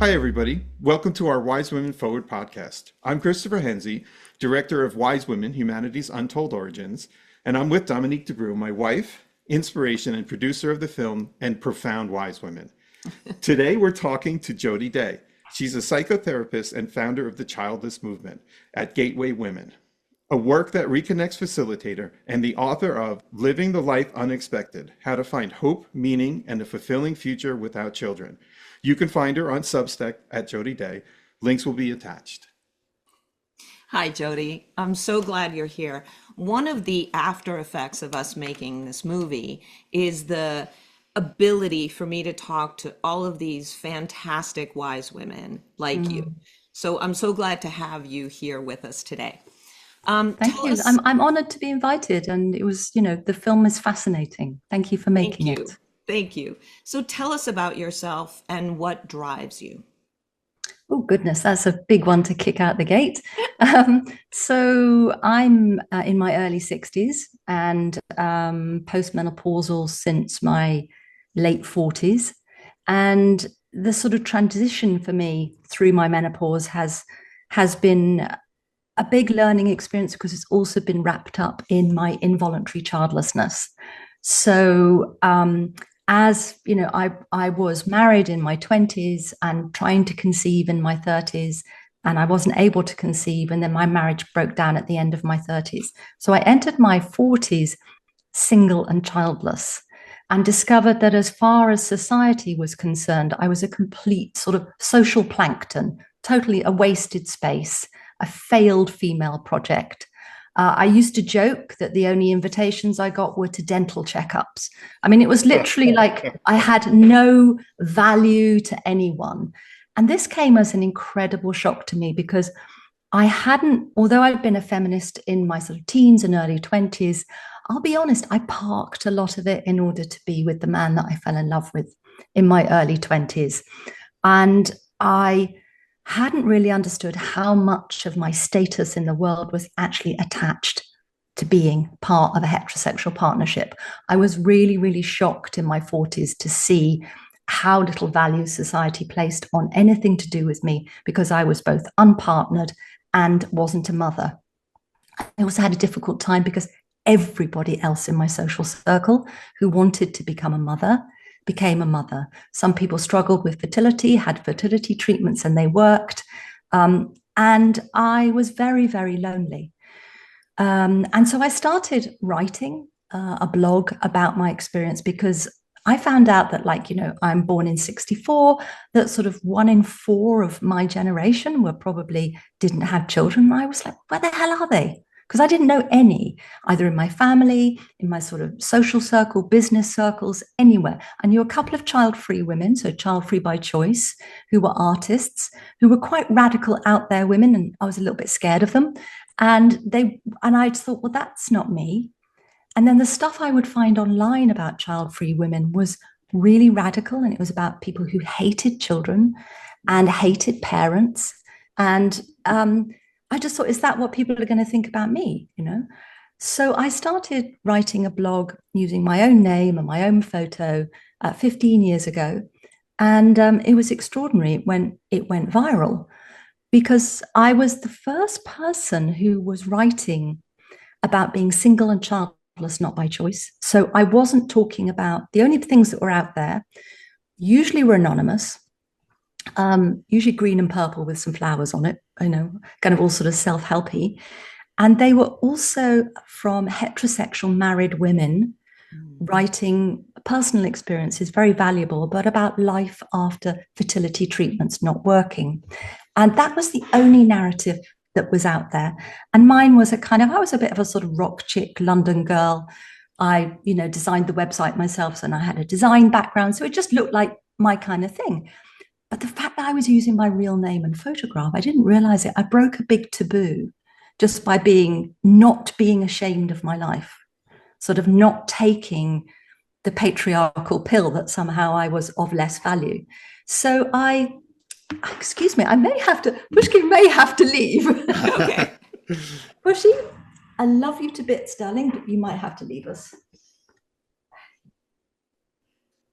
Hi, everybody. Welcome to our Wise Women Forward podcast. I'm Christopher Henze, director of Wise Women, Humanity's Untold Origins, and I'm with Dominique DeBroux, my wife, inspiration and producer of the film and profound Wise Women. Today, we're talking to Jody Day. She's a psychotherapist and founder of the Childless Movement at Gateway Women, a work that reconnects facilitator and the author of Living the Life Unexpected, How to Find Hope, Meaning, and a Fulfilling Future Without Children. You can find her on Substack at Jody Day. Links will be attached. Hi, Jody. I'm so glad you're here. One of the after effects of us making this movie is the ability for me to talk to all of these fantastic wise women like you. So I'm so glad to have you here with us today. Thank Tell you. us, I'm honored to be invited, and it was, the film is fascinating. Thank you for thank making you. it. Thank you. So tell us about yourself and what drives you. Oh, goodness, that's a big one to kick out the gate. So I'm in my early 60s and postmenopausal since my late 40s. And the sort of transition for me through my menopause has been a big learning experience because it's also been wrapped up in my involuntary childlessness. So as you know, I was married in my 20s and trying to conceive in my 30s, and I wasn't able to conceive, and then my marriage broke down at the end of my 30s. So I entered my 40s single and childless, and discovered that as far as society was concerned, I was a complete sort of social plankton, totally a wasted space, a failed female project. I used to joke that the only invitations I got were to dental checkups. I mean, it was literally like I had no value to anyone. And this came as an incredible shock to me because I hadn't, although I'd been a feminist in my sort of teens and early 20s, I'll be honest, I parked a lot of it in order to be with the man that I fell in love with in my early 20s. And I hadn't really understood how much of my status in the world was actually attached to being part of a heterosexual partnership. I was really, really shocked in my 40s to see how little value society placed on anything to do with me because I was both unpartnered and wasn't a mother. I also had a difficult time because everybody else in my social circle who wanted to become a mother became a mother. Some people struggled with fertility, had fertility treatments, and they worked. And I was very, very lonely. And so I started writing a blog about my experience because I found out that, I'm born in 64, that sort of 1 in 4 of my generation probably didn't have children. And I was like, where the hell are they? Because I didn't know any, either in my family, in my sort of social circle, business circles, anywhere. I knew a couple of child-free women, so child-free by choice, who were artists, who were quite radical, out there women, and I was a little bit scared of them. And I just thought, well, that's not me. And then the stuff I would find online about child-free women was really radical, and it was about people who hated children and hated parents. And I just thought, is that what people are going to think about me? So I started writing a blog using my own name and my own photo 15 years ago. And it was extraordinary. It went viral because I was the first person who was writing about being single and childless, not by choice. So I wasn't talking about the only things that were out there, usually were anonymous. Usually green and purple with some flowers on it, kind of all sort of self-helpy. And they were also from heterosexual married women writing personal experiences, very valuable, but about life after fertility treatments not working. And that was the only narrative that was out there. And mine was I was a bit of a sort of rock chick London girl. I, designed the website myself, and I had a design background. So it just looked like my kind of thing. But the fact that I was using my real name and photograph, I didn't realize it. I broke a big taboo just by not being ashamed of my life, sort of not taking the patriarchal pill that somehow I was of less value. So excuse me, Pushkin may have to leave. Okay. Pushy, I love you to bits, darling, but you might have to leave us.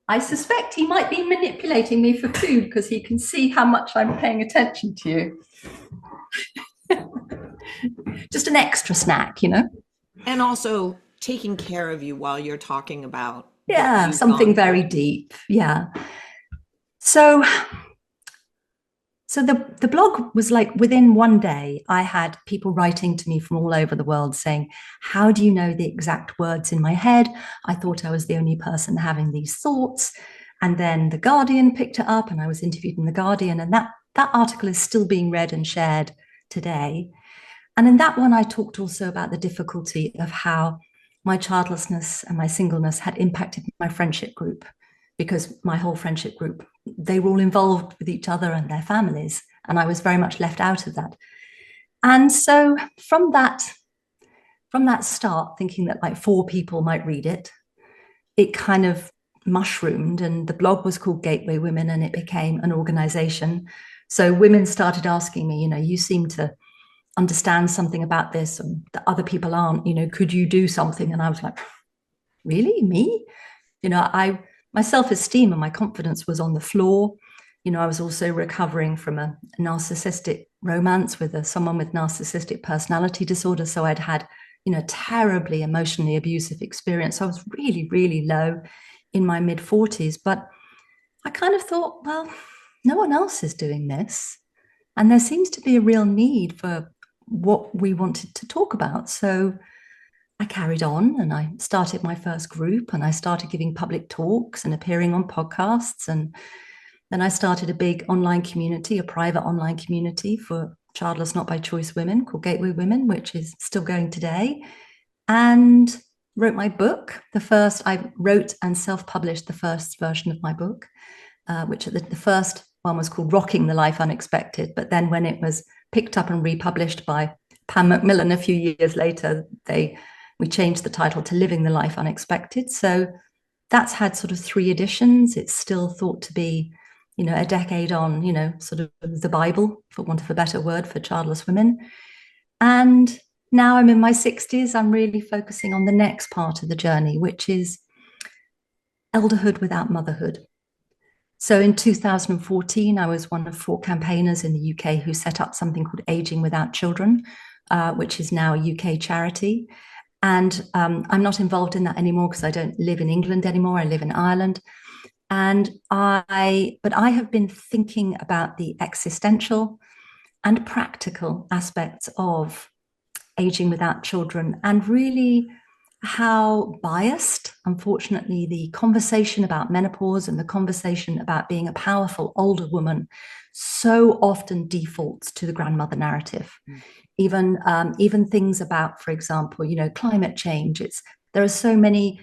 I suspect he might be manipulating me for food because he can see how much I'm paying attention to you. Just an extra snack, you know? And also taking care of you while you're talking about Yeah, something very deep. Yeah. So the blog was like within one day, I had people writing to me from all over the world saying, how do you know the exact words in my head? I thought I was the only person having these thoughts. And then The Guardian picked it up and I was interviewed in The Guardian. And that article is still being read and shared today. And in that one, I talked also about the difficulty of how my childlessness and my singleness had impacted my friendship group, because my whole friendship group, they were all involved with each other and their families, and I was very much left out of that. And so from that start, thinking that like 4 people might read it, it kind of mushroomed, and the blog was called Gateway Women, and it became an organization. So women started asking me, you know, you seem to understand something about this and the other people aren't, you know, could you do something? And I was like, really, me? You know, my self-esteem and my confidence was on the floor. You know, I was also recovering from a narcissistic romance with someone with narcissistic personality disorder. So I'd had, you know, terribly emotionally abusive experience. So I was really, really low in my mid-40s. But I kind of thought, well, no one else is doing this. And there seems to be a real need for what we wanted to talk about. So I carried on and I started my first group and I started giving public talks and appearing on podcasts. And then I started a big online community, a private online community for childless, not by choice women called Gateway Women, which is still going today. And wrote my book. I wrote and self-published the first version of my book, which the first one was called Rocking the Life Unexpected. But then when it was picked up and republished by Pam Macmillan a few years later, we changed the title to Living the Life Unexpected. So that's had sort of 3 editions. It's still thought to be, you know, a decade on, you know, sort of the Bible, for want of a better word, for childless women. And now I'm in my 60s. I'm really focusing on the next part of the journey, which is elderhood without motherhood. So in 2014, I was one of 4 campaigners in the UK who set up something called Aging Without Children, which is now a UK charity. And I'm not involved in that anymore because I don't live in England anymore. I live in Ireland. But I have been thinking about the existential and practical aspects of aging without children, and really how biased, unfortunately, the conversation about menopause and the conversation about being a powerful older woman so often defaults to the grandmother narrative. Even things about, for example, you know, climate change. There are so many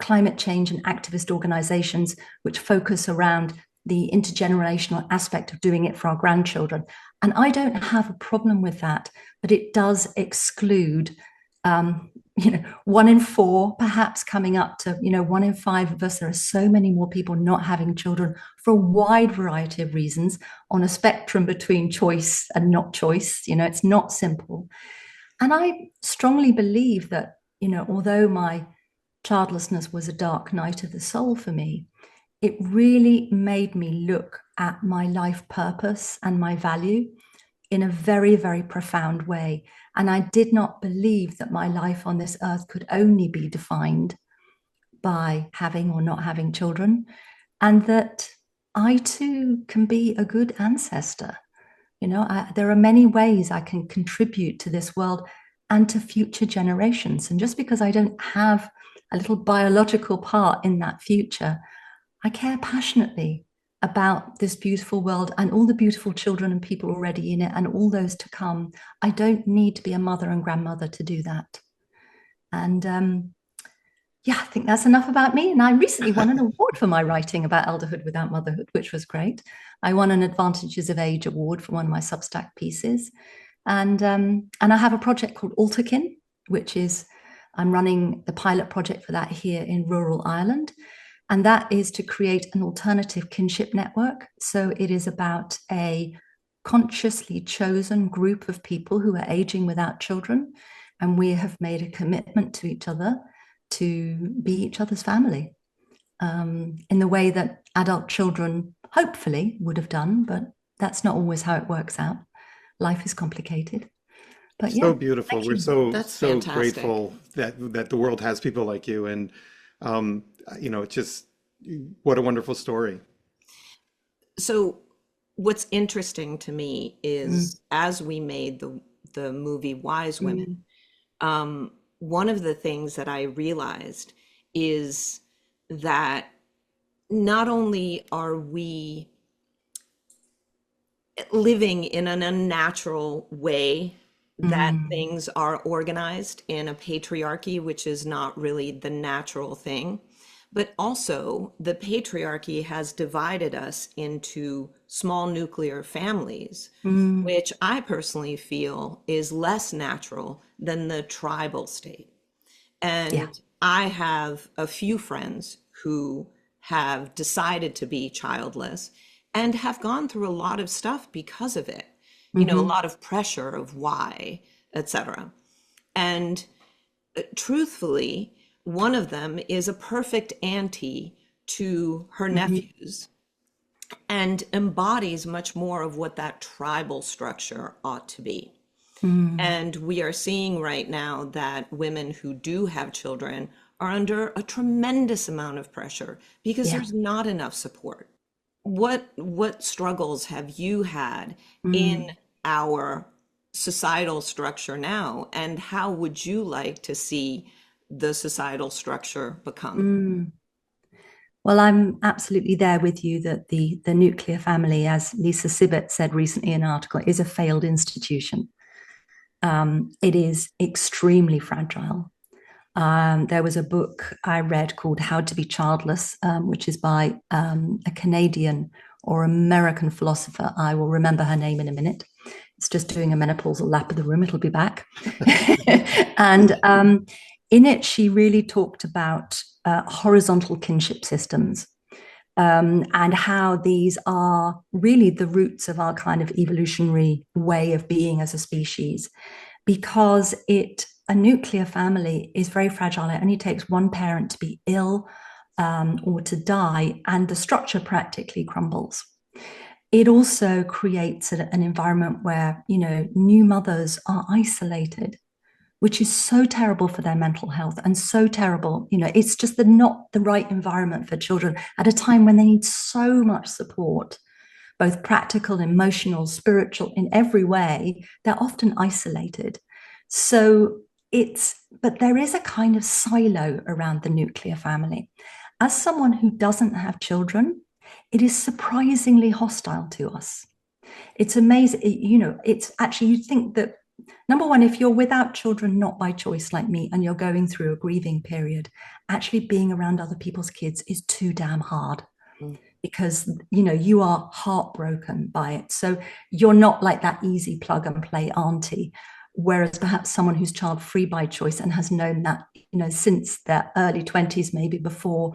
climate change and activist organizations which focus around the intergenerational aspect of doing it for our grandchildren. And I don't have a problem with that, but it does exclude, you know, 1 in 4, perhaps coming up to, you know, 1 in 5 of us. There are so many more people not having children for a wide variety of reasons on a spectrum between choice and not choice. You know, it's not simple. And I strongly believe that, you know, although my childlessness was a dark night of the soul for me, it really made me look at my life purpose and my value in a very, very profound way. And I did not believe that my life on this earth could only be defined by having or not having children, and that I too can be a good ancestor. You know, there are many ways I can contribute to this world and to future generations. And just because I don't have a little biological part in that future, I care passionately about this beautiful world and all the beautiful children and people already in it and all those to come. I don't need to be a mother and grandmother to do that. And yeah, I think that's enough about me. And I recently won an award for my writing about elderhood without motherhood, which was great. I won an Advantages of Age award for one of my Substack pieces. And I have a project called Alterkin, which is, I'm running the pilot project for that here in rural Ireland. And that is to create an alternative kinship network. So it is about a consciously chosen group of people who are aging without children. And we have made a commitment to each other to be each other's family. in the way that adult children hopefully would have done, but that's not always how it works out. Life is complicated. But So yeah, beautiful. thank We're you. That's so fantastic. grateful that the world has people like you, and it's just what a wonderful story. So what's interesting to me Mm, is as we made the movie Wise Women, mm, one of the things that I realized is that not only are we living in an unnatural way, that mm. things are organized in a patriarchy, which is not really the natural thing. But also, the patriarchy has divided us into small nuclear families, Mm, which I personally feel is less natural than the tribal state. yeah. And I have a few friends who have decided to be childless and have gone through a lot of stuff because of it. You know, a Hmm. lot of pressure of why, etc. And truthfully, one of them is a perfect auntie to her Hmm. nephews and embodies much more of what that tribal structure ought to be. Mm, And we are seeing right now that women who do have children are under a tremendous amount of pressure because yeah. there's not enough support. What struggles have you had in Mm, our societal structure now, and how would you like to see the societal structure become? mm. Well, I'm absolutely there with you that the nuclear family, as Lisa Sibbett said recently in an article, is a failed institution. It is extremely fragile. There was a book I read called How to Be Childless, which is by a Canadian or American philosopher. I will remember her name in a minute. It's just doing a menopausal lap of the room. It'll be back. And in it, she really talked about horizontal kinship systems, and how these are really the roots of our kind of evolutionary way of being as a species, because a nuclear family is very fragile. It only takes one parent to be ill, or to die, and the structure practically crumbles. It also creates an environment where, new mothers are isolated, which is so terrible for their mental health and so terrible. It's just not the right environment for children at a time when they need so much support, both practical, emotional, spiritual, in every way. They're often isolated. So but there is a kind of silo around the nuclear family. As someone who doesn't have children, it is surprisingly hostile to us. It's amazing. It's actually, you think that, number one, if you're without children, not by choice like me, and you're going through a grieving period, actually being around other people's kids is too damn hard, Mm. because you are heartbroken by it. So you're not like that easy plug and play auntie, whereas perhaps someone who's child free by choice and has known that since their early 20s, maybe before,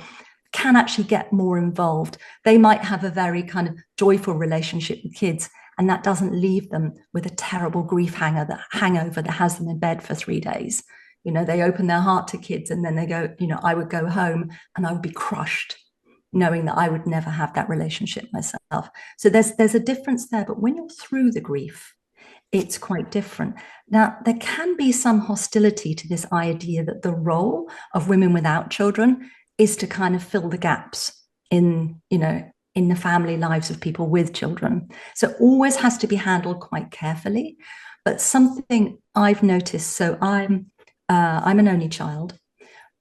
can actually get more involved. They might have a very kind of joyful relationship with kids, and that doesn't leave them with a terrible grief hangover that has them in bed for 3 days. They open their heart to kids, and then they go, I would go home and I would be crushed, knowing that I would never have that relationship myself. So there's a difference there. But when you're through the grief, it's quite different. Now, there can be some hostility to this idea that the role of women without children is to kind of fill the gaps in the family lives of people with children. So it always has to be handled quite carefully. But something I've noticed, so I'm an only child,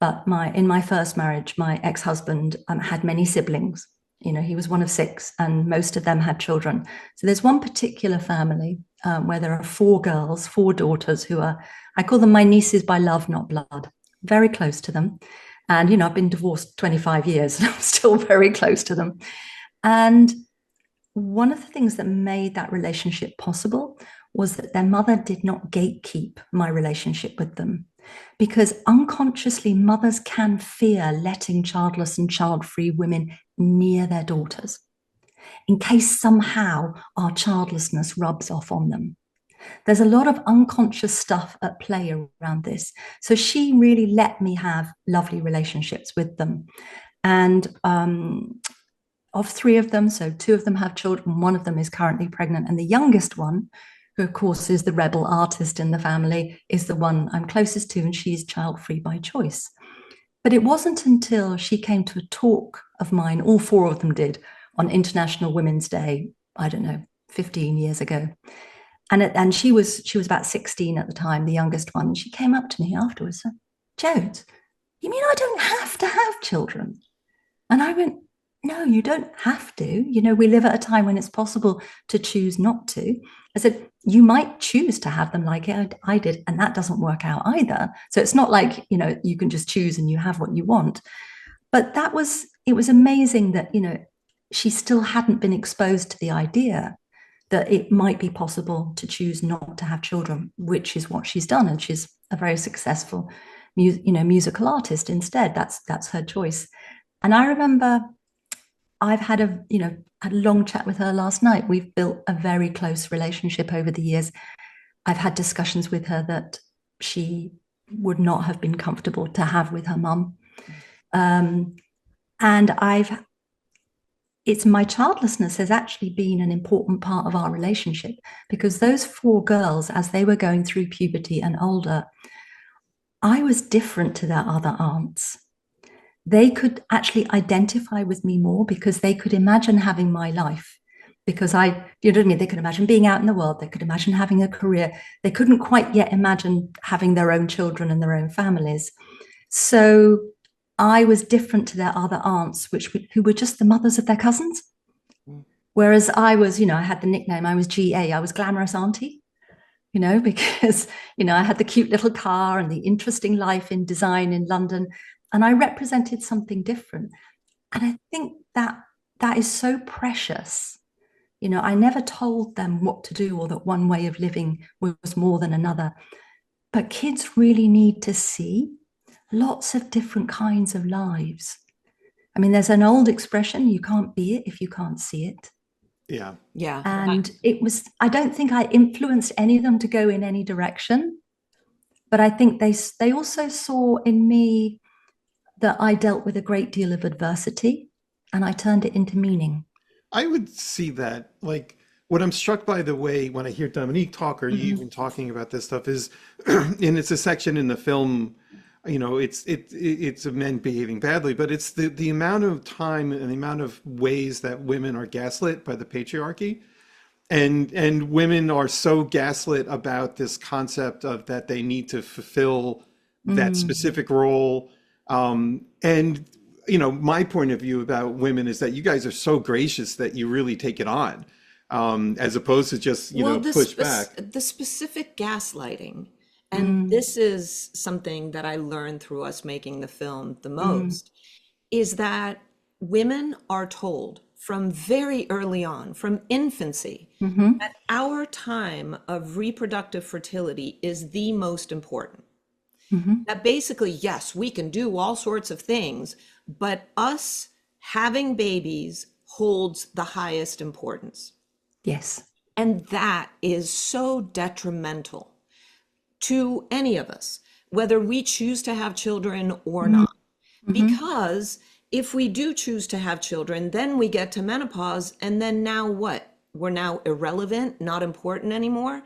but in my first marriage, my ex-husband had many siblings. He was one of six, and most of them had children. So there's one particular family where there are four girls, four daughters who are, I call them my nieces by love, not blood, very close to them. And, I've been divorced 25 years and I'm still very close to them. And one of the things that made that relationship possible was that their mother did not gatekeep my relationship with them. Because unconsciously, mothers can fear letting childless and child-free women near their daughters, in case somehow our childlessness rubs off on them. There's a lot of unconscious stuff at play around this. So she really let me have lovely relationships with them. And of three of them, so two of them have children, one of them is currently pregnant. And the youngest one, who of course is the rebel artist in the family, is the one I'm closest to, and she's child-free by choice. But it wasn't until she came to a talk of mine, all four of them did, on International Women's Day, I don't know, 15 years ago. And she was about 16 at the time, the youngest one. And she came up to me afterwards and said, Jode, you mean I don't have to have children? And I went, no, you don't have to. You know, we live at a time when it's possible to choose not to. I said, you might choose to have them like I did, and that doesn't work out either. So it's not like, you know, you can just choose and you have what you want. But it was amazing that, you know, she still hadn't been exposed to the idea that it might be possible to choose not to have children, which is what she's done. And she's a very successful, musical artist instead. That's her choice. And I remember I've had a long chat with her last night. We've built a very close relationship over the years. I've had discussions with her that she would not have been comfortable to have with her mum. And it's my childlessness has actually been an important part of our relationship, because those four girls, as they were going through puberty and older, I was different to their other aunts. They could actually identify with me more because they could imagine having my life, because you know what I mean? They could imagine being out in the world. They could imagine having a career. They couldn't quite yet imagine having their own children and their own families. So I was different to their other aunts, who were just the mothers of their cousins. Whereas I was, I had the nickname, I was GA, I was glamorous auntie, because, I had the cute little car and the interesting life in design in London, and I represented something different. And I think that is so precious. I never told them what to do or that one way of living was more than another. But kids really need to see lots of different kinds of lives. I mean, there's an old expression, you can't be it if you can't see it. Yeah. Yeah. And I don't think I influenced any of them to go in any direction, but I think they also saw in me that I dealt with a great deal of adversity and I turned it into meaning. I would see that. Like, what I'm struck by the way when I hear Dominique talk, or you even talking about this stuff, is, and it's a section in the film, it's of men behaving badly, but it's the amount of time and the amount of ways that women are gaslit by the patriarchy. And women are so gaslit about this concept of that they need to fulfill that specific role. And my point of view about women is that you guys are so gracious that you really take it on, as opposed to just, push back. The specific gaslighting, and this is something that I learned through us making the film the most, is that women are told from very early on, from infancy, that our time of reproductive fertility is the most important. That basically, yes, we can do all sorts of things, but us having babies holds the highest importance. Yes. And that is so detrimental to any of us, whether we choose to have children or not. Because if we do choose to have children, then we get to menopause, and then now what? We're now irrelevant, not important anymore.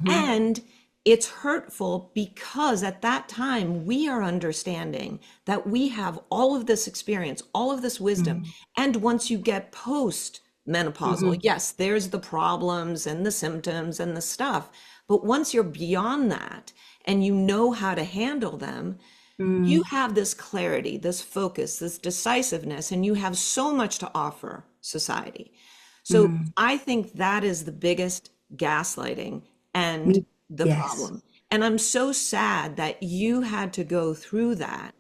And it's hurtful because at that time we are understanding that we have all of this experience, all of this wisdom. And once you get post-menopausal, yes, there's the problems and the symptoms and the stuff. But once you're beyond that and you know how to handle them, you have this clarity, this focus, this decisiveness, and you have so much to offer society. So I think that is the biggest gaslighting and the problem. And I'm so sad that you had to go through that,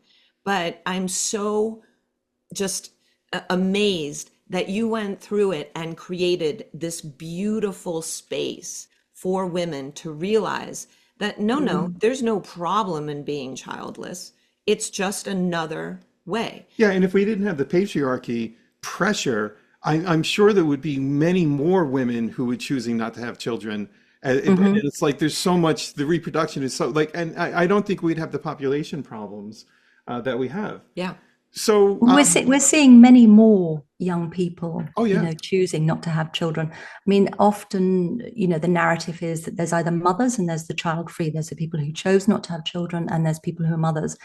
but I'm so just amazed that you went through it and created this beautiful space for women to realize that no, there's no problem in being childless. It's just another way. Yeah, and if we didn't have the patriarchy pressure, I'm sure there would be many more women who were choosing not to have children. And it's like there's so much, the reproduction is so like, and I don't think we'd have the population problems that we have. Yeah. So, We're seeing many more young people, oh yeah, choosing not to have children. I mean, often, the narrative is that there's either mothers and there's the child free. There's the people who chose not to have children, and there's people who are mothers.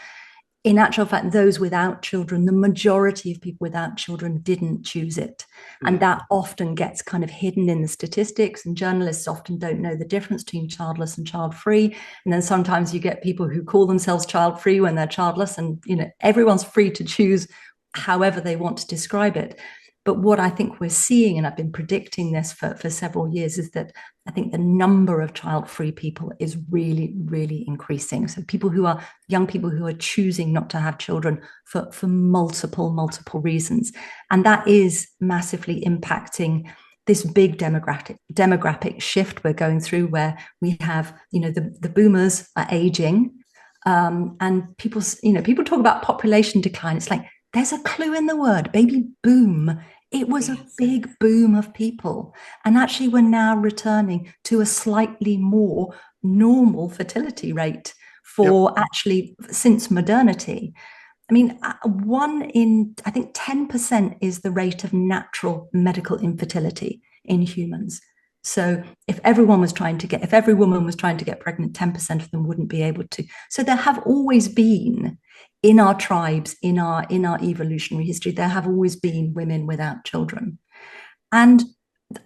In actual fact, those without children, the majority of people without children didn't choose it. And that often gets kind of hidden in the statistics, and journalists often don't know the difference between childless and child-free. And then sometimes you get people who call themselves child-free when they're childless, and everyone's free to choose however they want to describe it. But what I think we're seeing, and I've been predicting this for several years, is that I think the number of child-free people is really, really increasing. So young people who are choosing not to have children for multiple reasons. And that is massively impacting this big demographic shift we're going through, where we have, the boomers are aging, and people talk about population decline. It's like, there's a clue in the word, baby boom. It was a big boom of people. And actually, we're now returning to a slightly more normal fertility rate for actually since modernity. I mean, I think 10% is the rate of natural medical infertility in humans. So if every woman was trying to get pregnant, 10% of them wouldn't be able to. So there have always been, in our tribes, in our evolutionary history, there have always been women without children. And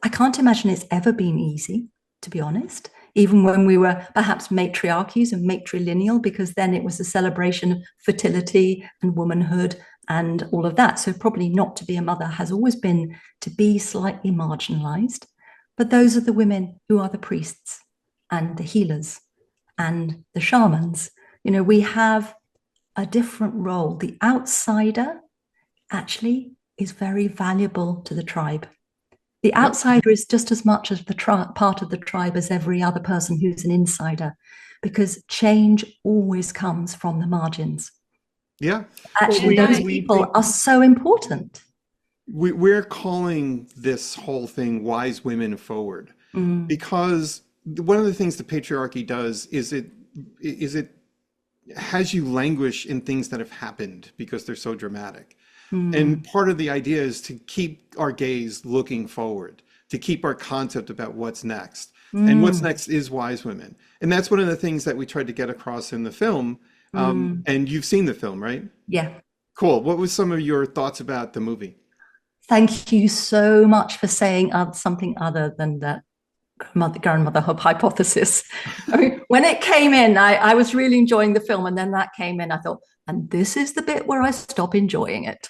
I can't imagine it's ever been easy, to be honest, even when we were perhaps matriarchies and matrilineal, because then it was a celebration of fertility and womanhood and all of that. So probably not to be a mother has always been to be slightly marginalized. But those are the women who are the priests and the healers and the shamans. We have a different role. The outsider actually is very valuable to the tribe. The outsider is just as much as the part of the tribe as every other person who's an insider, because change always comes from the margins. Yeah. Actually, those people are so important. We're calling this whole thing Wise Women Forward because one of the things the patriarchy does is it has you languish in things that have happened because they're so dramatic. And part of the idea is to keep our gaze looking forward, to keep our concept about what's next. And what's next is Wise Women. And that's one of the things that we tried to get across in the film. And you've seen the film, right? Yeah. Cool. What was some of your thoughts about the movie? Thank you so much for saying something other than that grandmother hypothesis. I mean, when it came in, I was really enjoying the film, and then that came in, I thought, and this is the bit where I stop enjoying it,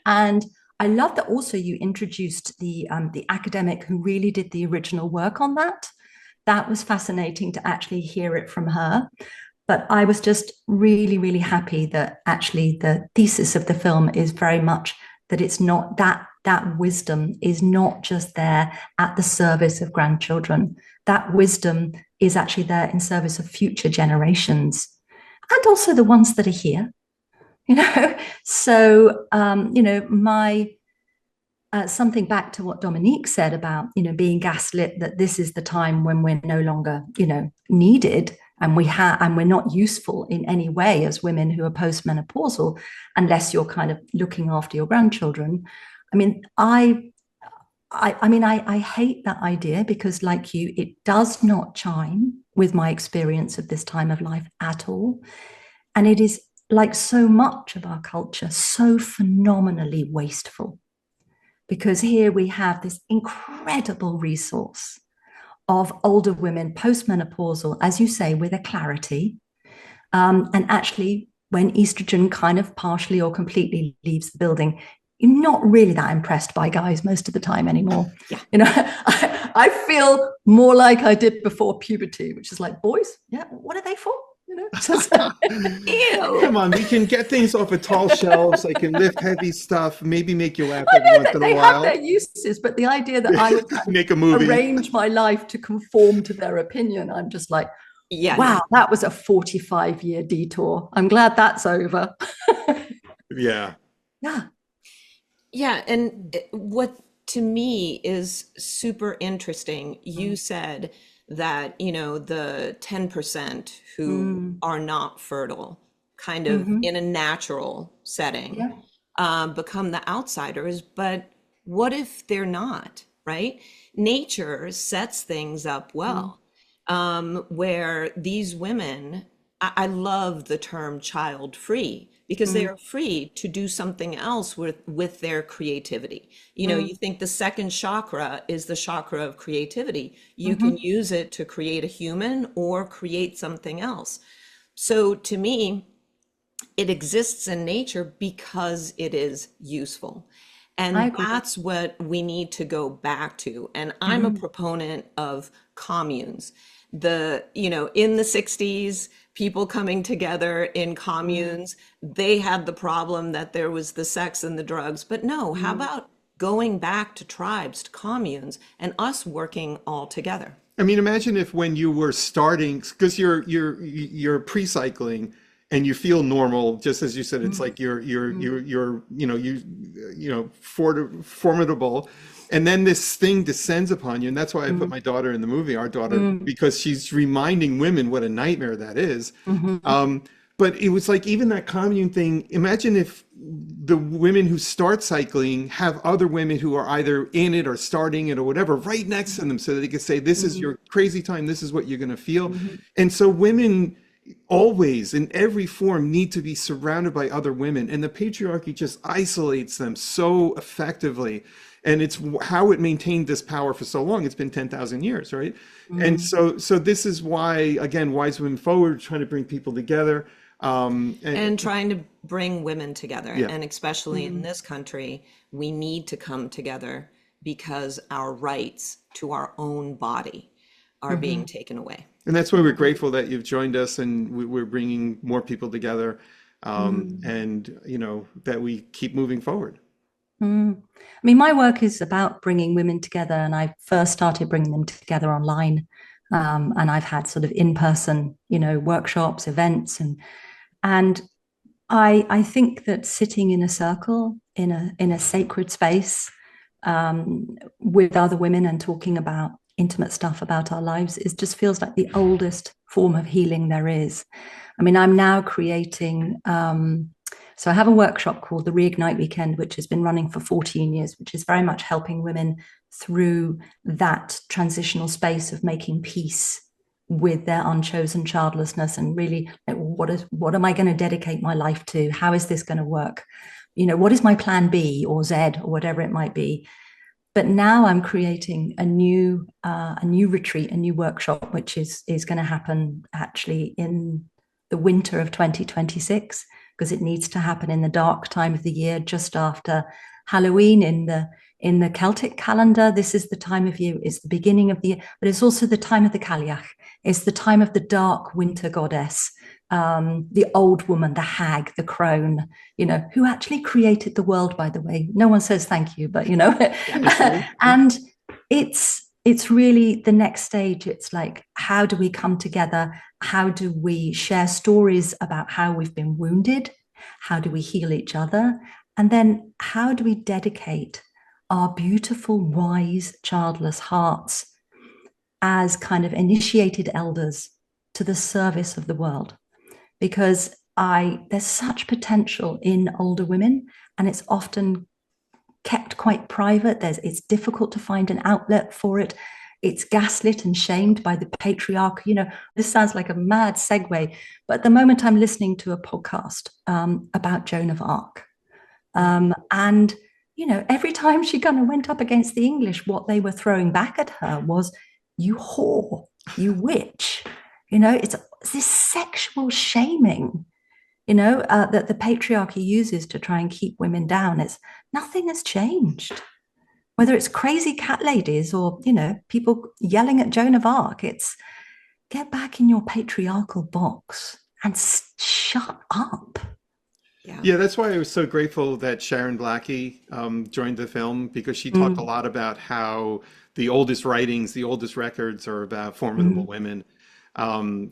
And I love that also you introduced the academic who really did the original work on that. That was fascinating to actually hear it from her. But I was just really, really happy that actually the thesis of the film is very much that it's not that wisdom is not just there at the service of grandchildren. That wisdom is actually there in service of future generations, and also the ones that are here. So my something back to what Dominique said about being gaslit, that this is the time when we're no longer needed, and we're not useful in any way as women who are postmenopausal, unless you're kind of looking after your grandchildren. I mean, I hate that idea, because, like you, it does not chime with my experience of this time of life at all. And it is, like so much of our culture, so phenomenally wasteful. Because here we have this incredible resource of older women, postmenopausal, as you say, with a clarity. And actually, when estrogen kind of partially or completely leaves the building, you're not really that impressed by guys most of the time anymore. Yeah. I feel more like I did before puberty, which is like, boys, yeah, what are they for? Come on, we can get things off of tall shelves. I can lift heavy stuff, maybe make you laugh every once in a while. They have their uses, but the idea that I would make a movie, arrange my life to conform to their opinion, I'm just like, wow, that was a 45-year detour. I'm glad that's over. Yeah. And what to me is super interesting, you said that, the 10% who are not fertile kind of in a natural setting, Yeah. become the outsiders. But what if they're not, right? Nature sets things up well, where these women, I love the term child free, because they are free to do something else with their creativity. You know, you think the second chakra is the chakra of creativity. You can use it to create a human or create something else. So to me, it exists in nature because it is useful. I And agree. that's what we need to go back to. And I'm a proponent of communes. In the 60s, people coming together in communes, they had the problem that there was the sex and the drugs. But no, how about going back to tribes, to communes, and us working all together? I mean, imagine if when you were starting, because you're pre-cycling and you feel normal, just as you said, it's like you're formidable, and then this thing descends upon you, and that's why I put my daughter in the movie, our daughter, because she's reminding women what a nightmare that is. But it was like even that commune thing. Imagine if the women who start cycling have other women who are either in it or starting it or whatever right next to them, so that they can say, "This is your crazy time. This is what you're going to feel." And so women always, in every form, need to be surrounded by other women, and the patriarchy just isolates them so effectively. And it's how it maintained this power for so long. It's been 10,000 years, right? And so this is why, again, Wise Women Forward, trying to bring people together. And trying to bring women together. Yeah. And especially in this country, we need to come together because our rights to our own body are being taken away. And that's why we're grateful that you've joined us, and we're bringing more people together, and that we keep moving forward. I mean, my work is about bringing women together, and I first started bringing them together online, and I've had sort of in-person, workshops, events, and I think that sitting in a circle in a sacred space with other women and talking about intimate stuff about our lives just feels like the oldest form of healing there is. I mean, I'm now creating. So I have a workshop called the Reignite Weekend, which has been running for 14 years, which is very much helping women through that transitional space of making peace with their unchosen childlessness, and really, what am I going to dedicate my life to? How is this going to work? What is my plan B or Z or whatever it might be? But now I'm creating a new retreat, a new workshop, which is going to happen actually in the winter of 2026, because it needs to happen in the dark time of the year, just after Halloween in the Celtic calendar. This is the time of year, it's the beginning of the year, but it's also the time of the Cailleach. It's the time of the dark winter goddess, the old woman, the hag, the crone, who actually created the world, by the way. No one says thank you, but and it's really the next stage. It's like, how do we come together? How do we share stories about how we've been wounded? How do we heal each other? And then how do we dedicate our beautiful, wise, childless hearts as kind of initiated elders to the service of the world? Because there's such potential in older women, and it's often kept quite private. It's difficult to find an outlet for it. It's gaslit and shamed by the patriarchy. This sounds like a mad segue, but at the moment I'm listening to a podcast about Joan of Arc. And every time she kind of went up against the English, what they were throwing back at her was, you whore, you witch. It's this sexual shaming, that the patriarchy uses to try and keep women down. Nothing has changed. Whether it's crazy cat ladies or, people yelling at Joan of Arc, it's get back in your patriarchal box and shut up. Yeah, that's why I was so grateful that Sharon Blackie joined the film, because she talked a lot about how the oldest writings, the oldest records are about formidable women. I'm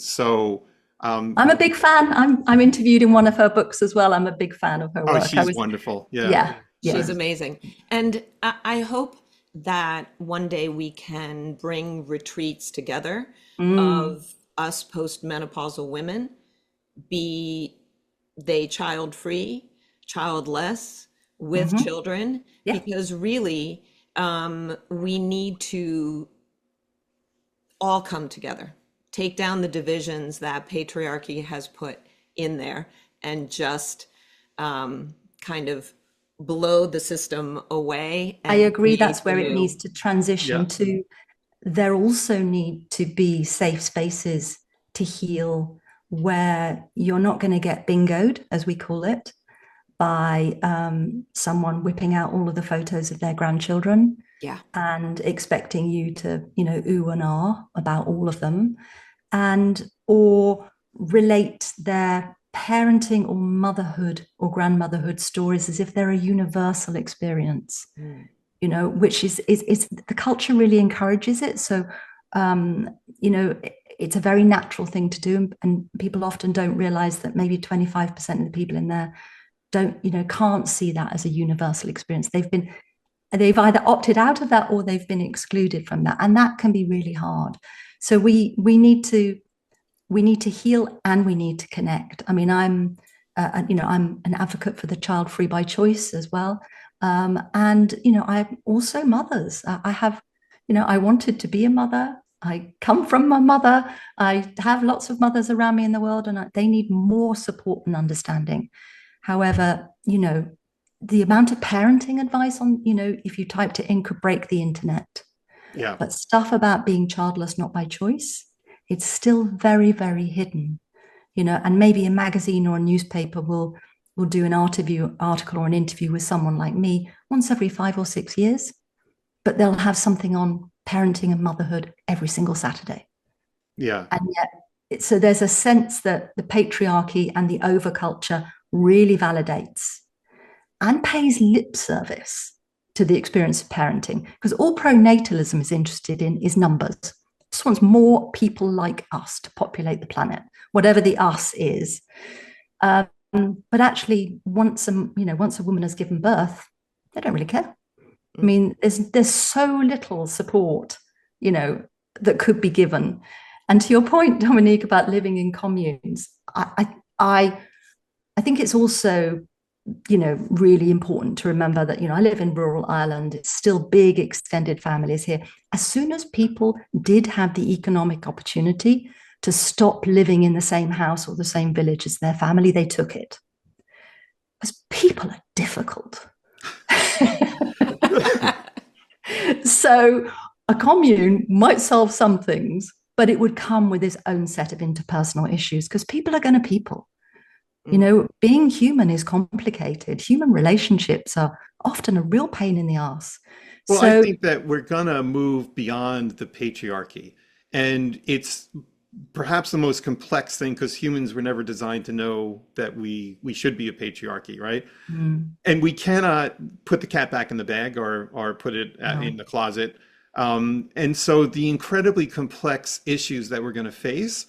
a big fan. I'm interviewed in one of her books as well. I'm a big fan of her work. She's wonderful. Yeah. She's amazing. And I hope that one day we can bring retreats together of us postmenopausal women, be they child-free, childless, with children, Yeah. because really we need to all come together, take down the divisions that patriarchy has put in there, and just kind of blow the system away I and agree. create That's the where it new. needs to transition Yeah. to. There also need to be safe spaces to heal where you're not going to get bingoed, as we call it, by someone whipping out all of the photos of their grandchildren Yeah. and expecting you to, ooh and ah about all of them, and or relate their parenting or motherhood or grandmotherhood stories as if they're a universal experience, Mm. which is the culture really encourages it. So, it's a very natural thing to do, and people often don't realize that maybe 25% of the people in there can't see that as a universal experience. They've either opted out of that or they've been excluded from that, and that can be really hard. So we need to heal, and we need to connect. I mean, I'm an advocate for the child free by choice as well, and I'm also mothers. I have, I wanted to be a mother. I come from my mother. I have lots of mothers around me in the world, and they need more support and understanding. However, the amount of parenting advice on, if you typed it in, could break the internet. Yeah. But stuff about being childless not by choice, it's still very, very hidden, and maybe a magazine or a newspaper will do an article or an interview with someone like me once every 5 or 6 years, but they'll have something on parenting and motherhood every single Saturday. Yeah. And yet, so there's a sense that the patriarchy and the overculture really validates and pays lip service to the experience of parenting, because all pronatalism is interested in is numbers. It just wants more people like us to populate the planet, whatever the us is. But actually, once a woman has given birth, they don't really care. I mean, there's so little support, that could be given. And to your point, Dominique, about living in communes, I think it's also, really important to remember that, I live in rural Ireland. It's still big extended families here. As soon as people did have the economic opportunity to stop living in the same house or the same village as their family, they took it. Because people are difficult. So a commune might solve some things, but it would come with its own set of interpersonal issues, because people are going to people. Being human is complicated. Human relationships are often a real pain in the ass. Well, I So think that we're gonna move beyond the patriarchy, and it's perhaps the most complex thing because humans were never designed to know that we should be a patriarchy, right? And we cannot put the cat back in the bag or put it in no. the closet. And so the incredibly complex issues that we're going to face,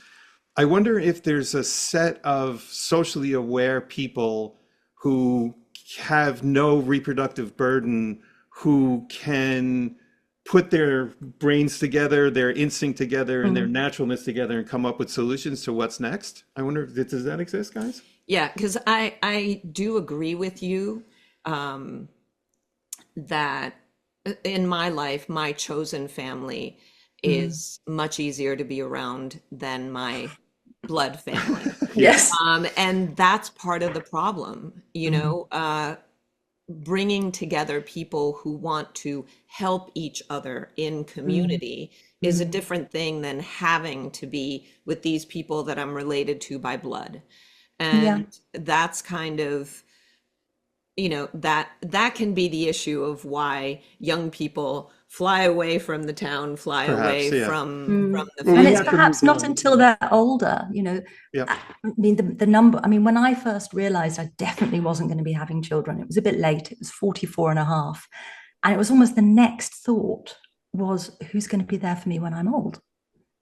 I wonder if there's a set of socially aware people who have no reproductive burden, who can put their brains together, their instinct together, and their naturalness together and come up with solutions to what's next. I wonder, does that exist, guys? Yeah, because I do agree with you that in my life, my chosen family is much easier to be around than my blood family. Yeah. Yes. And that's part of the problem, bringing together people who want to help each other in community is a different thing than having to be with these people that I'm related to by blood. Yeah. And that's kind of, that can be the issue of why young people fly away from the town, fly Perhaps, away yeah. from the Well, And we family. it's have to move perhaps not on. until they're older, Yeah. I mean, the number, I mean, when I first realized I definitely wasn't going to be having children, it was a bit late. It was 44 and a half. And it was almost the next thought was, who's going to be there for me when I'm old?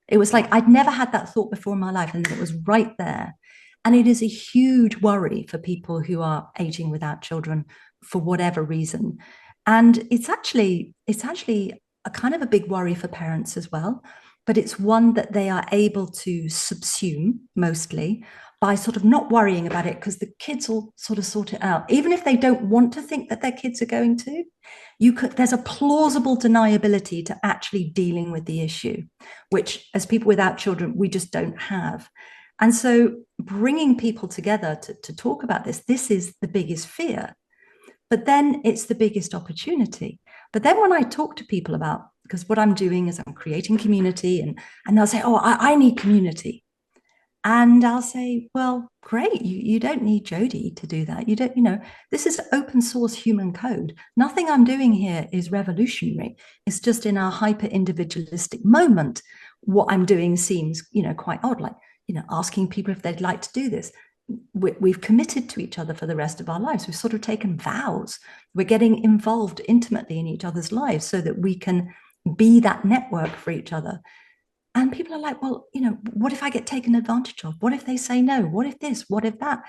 It was like I'd never had that thought before in my life, and it was right there. And it is a huge worry for people who are aging without children for whatever reason. And it's actually a kind of a big worry for parents as well, but it's one that they are able to subsume mostly by sort of not worrying about it, because the kids will sort of sort it out, even if they don't want to think that their kids are going to. There's a plausible deniability to actually dealing with the issue, which as people without children, we just don't have. And so bringing people together to talk about this is the biggest fear, but then it's the biggest opportunity. But then when I talk to people about, because what I'm doing is I'm creating community, and they'll say, oh, I need community. And I'll say, well, great, you don't need Jody to do that. You don't, this is open source human code. Nothing I'm doing here is revolutionary. It's just in our hyper individualistic moment, what I'm doing seems, quite odd, like, asking people if they'd like to do this. We've committed to each other for the rest of our lives. We've sort of taken vows. We're getting involved intimately in each other's lives so that we can be that network for each other. And people are like, well, what if I get taken advantage of? What if they say no? What if this? What if that?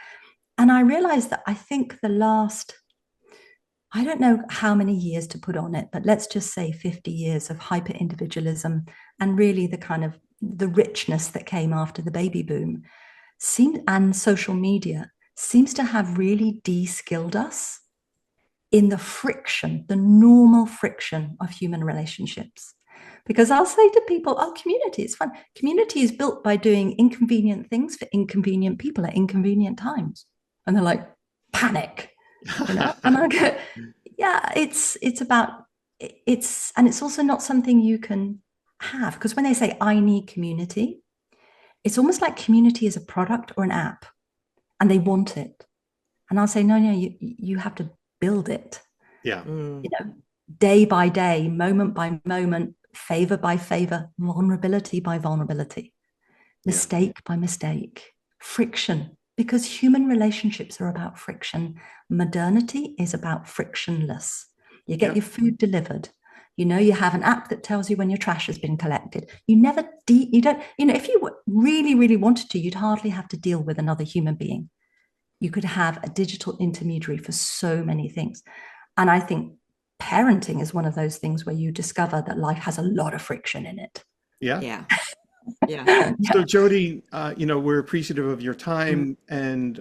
And I realized that I think the last, I don't know how many years to put on it, but let's just say 50 years of hyper individualism, and really the kind of the richness that came after the baby boom and social media seems to have really de-skilled us in the friction, the normal friction of human relationships. Because I'll say to people, oh, community is fun. Community is built by doing inconvenient things for inconvenient people at inconvenient times. And they're like, panic. And I go, yeah, it's also not something you can have. Because when they say, I need community, it's almost like community is a product or an app, and they want it. And I'll say, no, you have to build it. Yeah. Day by day, moment by moment, favor by favor, vulnerability by vulnerability, mistake by mistake, friction, because human relationships are about friction. Modernity is about frictionless. You get your food delivered. You have an app that tells you when your trash has been collected. If you really, really wanted to, you'd hardly have to deal with another human being. You could have a digital intermediary for so many things. And I think parenting is one of those things where you discover that life has a lot of friction in it. Yeah. So Jody, we're appreciative of your time, and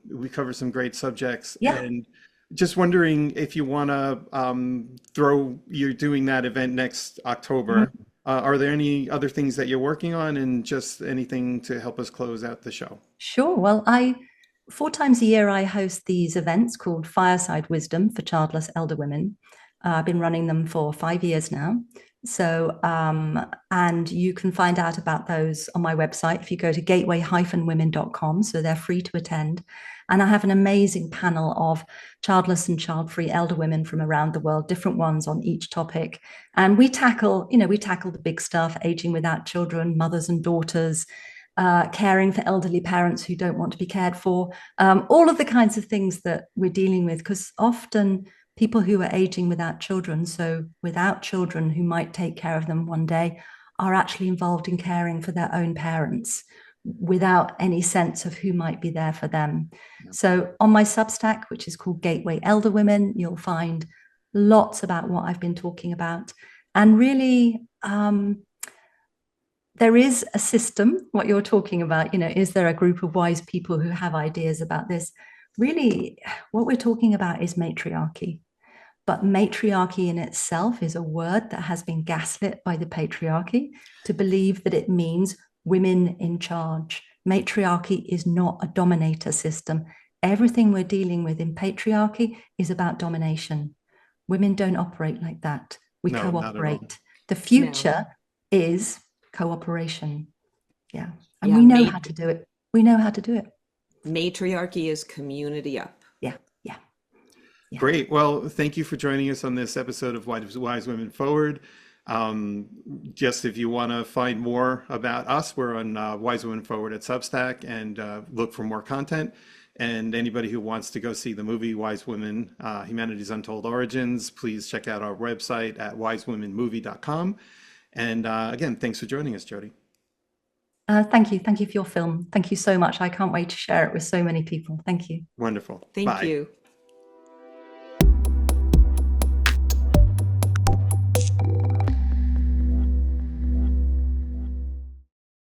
we cover some great subjects. And just wondering if you want to you're doing that event next October. Are there any other things that you're working on, and just anything to help us close out the show? Sure. Well, 4 times a year, I host these events called Fireside Wisdom for childless elder women. I've been running them for 5 years now. So, and you can find out about those on my website if you go to gateway-women.com. So they're free to attend. And I have an amazing panel of childless and child-free elder women from around the world, different ones on each topic. And we tackle the big stuff: aging without children, mothers and daughters, caring for elderly parents who don't want to be cared for, all of the kinds of things that we're dealing with, because often people who are aging without children, so without children who might take care of them one day, are actually involved in caring for their own parents without any sense of who might be there for them. So on my Substack, which is called Gateway Elder Women, you'll find lots about what I've been talking about. And really, there is a system, what you're talking about, is there a group of wise people who have ideas about this? Really, what we're talking about is matriarchy. But matriarchy in itself is a word that has been gaslit by the patriarchy to believe that it means women in charge. Matriarchy is not a dominator system. Everything we're dealing with in patriarchy is about domination. Women don't operate like that. We cooperate. The future is cooperation. And we know how to do it. Matriarchy is community up. Yeah. Great. Well, thank you for joining us on this episode of Wise Women Forward. Just if you want to find more about us, we're on Wise Women Forward at Substack, and look for more content. And anybody who wants to go see the movie Wise Women, Humanity's Untold Origins, please check out our website at wisewomenmovie.com. And again, thanks for joining us, Jody. Thank you. Thank you for your film. Thank you so much. I can't wait to share it with so many people. Thank you. Wonderful. Thank you.